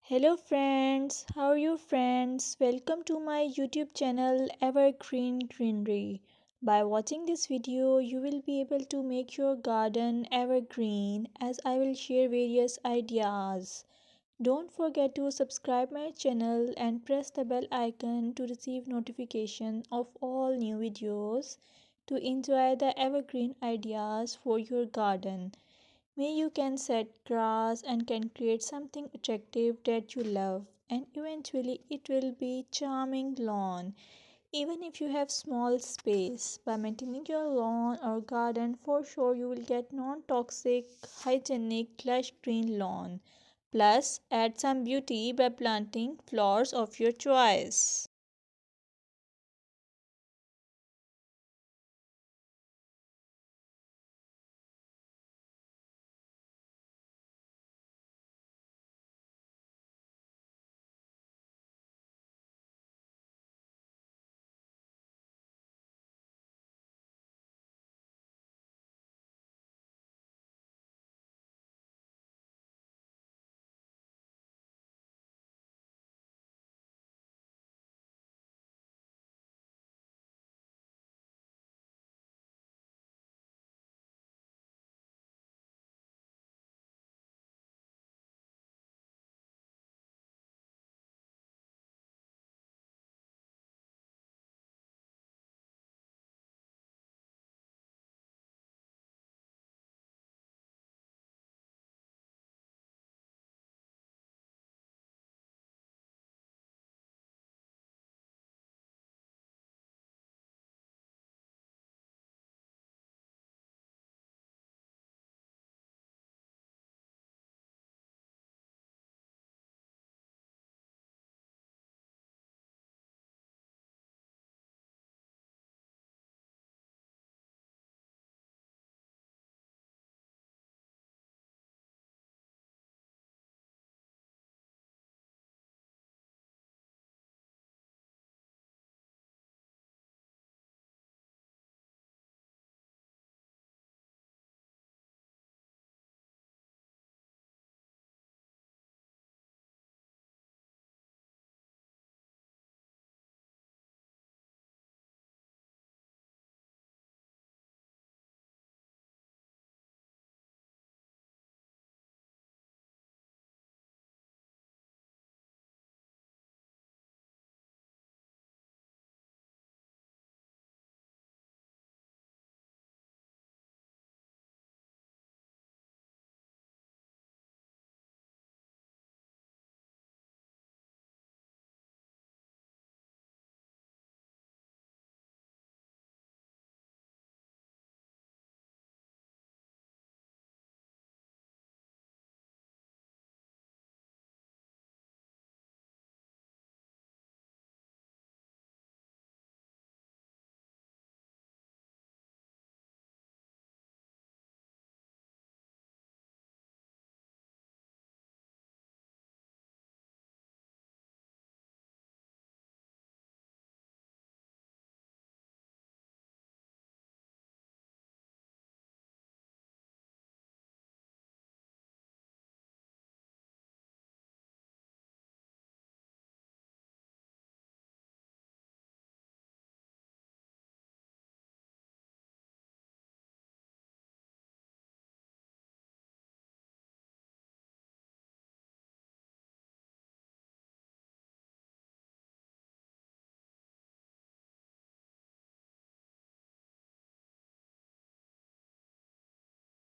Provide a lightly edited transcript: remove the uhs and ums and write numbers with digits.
Hello friends, how are you friends? Welcome to my YouTube channel Evergreen Greenery. By watching this video, you will be able to make your garden evergreen as I will share various ideas. Don't forget to subscribe my channel and press the bell icon to receive notification of all new videos to enjoy the evergreen ideas for your garden. May you can set grass and can create something attractive that you love and eventually it will be charming lawn even if you have small space. By maintaining your lawn or garden, for sure you will get non-toxic hygienic lush green lawn. Plus add some beauty by planting flowers of your choice.